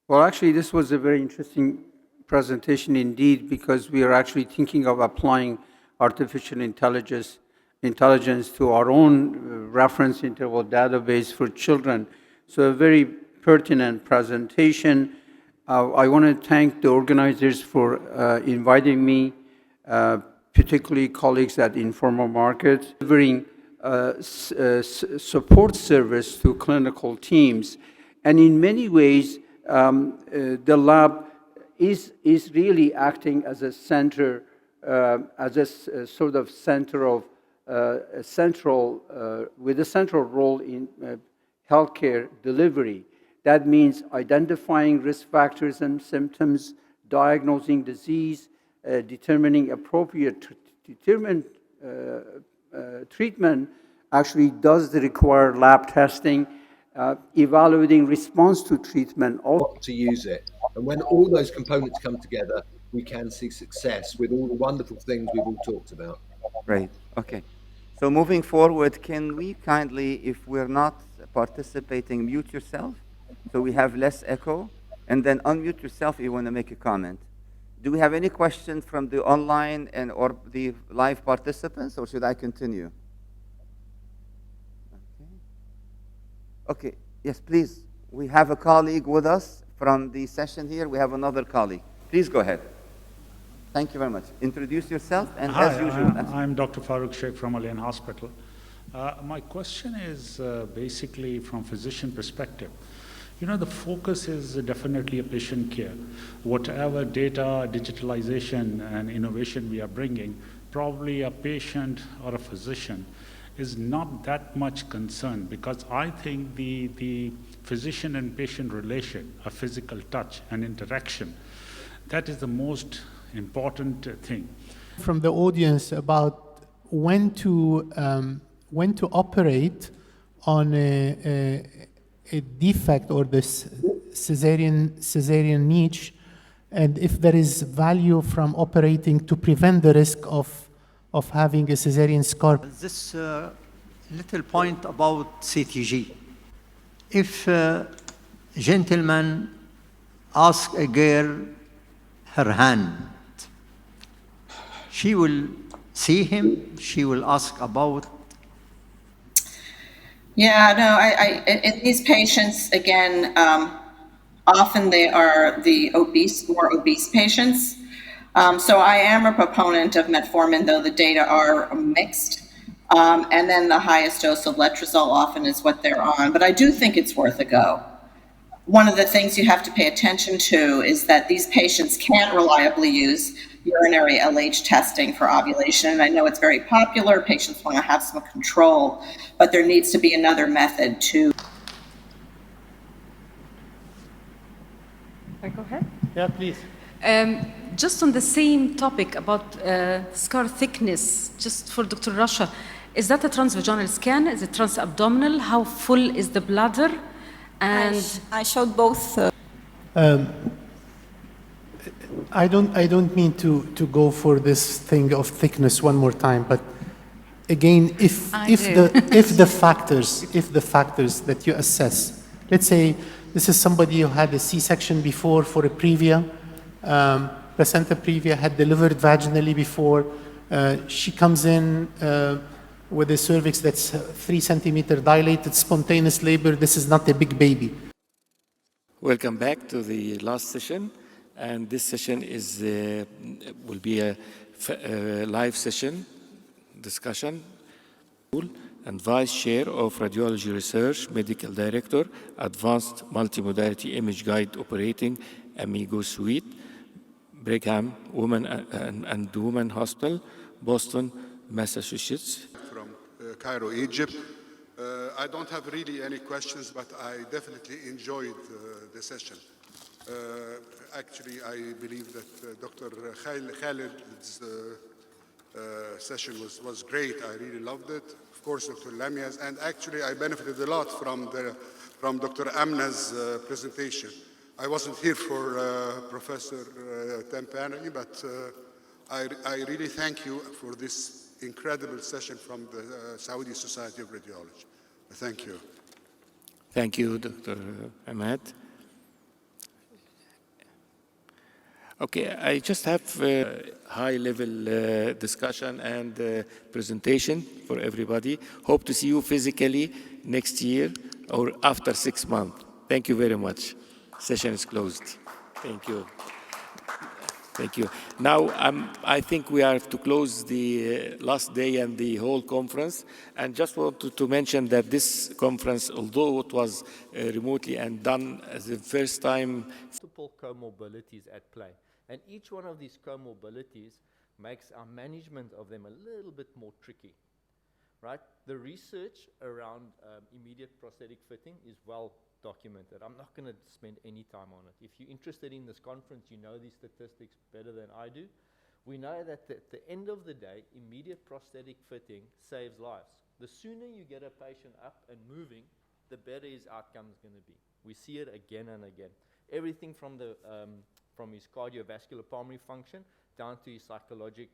Well, actually, this was a very interesting presentation indeed, because we are actually thinking of applying artificial intelligence to our own reference interval database for children. So a very pertinent presentation. I want to thank the organizers for inviting me, particularly colleagues at Informal Markets, delivering support service to clinical teams. And in many ways, the lab is really acting as a center, sort of center of with a central role in healthcare delivery. That means identifying risk factors and symptoms, diagnosing disease, determining appropriate treatment. Actually does require lab testing, evaluating response to treatment. To use it. And when all those components come together, we can see success with all the wonderful things we've all talked about. Right. Okay. So moving forward, can we kindly, if we're not participating, mute yourself so we have less echo, and then unmute yourself if you want to make a comment. Do we have any questions from the online and or the live participants, or should I continue? Okay. Yes, please. We have a colleague with us from the session here. We have another colleague. Please go ahead. Thank you very much. Introduce yourself, and Hi, as usual. I'm Dr. Farooq Sheikh from Al Ain Hospital. My question is basically from physician perspective. You know, the focus is definitely a patient care. Whatever data, digitalization, and innovation we are bringing, probably a patient or a physician is not that much concerned, because I think the physician and patient relation, a physical touch and interaction, that is the most important thing. From the audience about when to operate on a defect or this cesarean niche, and if there is value from operating to prevent the risk of having a cesarean scar. This little point about CTG. If a gentleman asks a girl her hand, she will see him, she will ask about. Yeah, no, in these patients, again, often they are the more obese patients. So I am a proponent of metformin, though the data are mixed. And then the highest dose of letrozole often is what they're on. But I do think it's worth a go. One of the things you have to pay attention to is that these patients can't reliably use urinary LH testing for ovulation. And I know it's very popular. Patients want to have some control, but there needs to be another method to. Can I go ahead? Yeah, please. Just on the same topic about scar thickness, just for Dr. Rasha, is that a transvaginal scan? Is it transabdominal? How full is the bladder? And I showed both. I don't mean to go for this thing of thickness one more time, but again, if the factors that you assess, let's say this is somebody who had a C-section before for a previa, placenta previa, had delivered vaginally before, she comes in with a cervix that's 3 centimeter dilated, spontaneous labor. This is not a big baby. Welcome back to the last session, and this session will be a live session discussion. And Vice Chair of Radiology Research, Medical Director, Advanced Multimodality Image Guide Operating Amigo Suite, Brigham Women and Women Hospital, Boston, Massachusetts. From Cairo, Egypt. I don't have really any questions, but I definitely enjoyed the session. Actually, I believe that Dr. Khalid's session was great. I really loved it. Of course, Dr. Lamia's, and actually I benefited a lot from Dr. Amna's presentation. I wasn't here for Professor Tampani, but I really thank you for this incredible session from the Saudi Society of Radiology. Thank you. Thank you, Dr. Ahmed. Okay, I just have high-level discussion and presentation for everybody. Hope to see you physically next year or after 6 months. Thank you very much. Session is closed. Thank you. Thank you. Now, I think we have to close the last day and the whole conference. And just want to mention that this conference, although it was remotely and done as the first time, multiple comorbidities at play. And each one of these comorbidities makes our management of them a little bit more tricky, right? The research around immediate prosthetic fitting is well documented. I'm not going to spend any time on it. If you're interested in this conference, you know these statistics better than I do. We know that at the end of the day, immediate prosthetic fitting saves lives. The sooner you get a patient up and moving, the better his outcome is going to be. We see it again and again. Everything from the from his cardiovascular pulmonary function down to his psychologic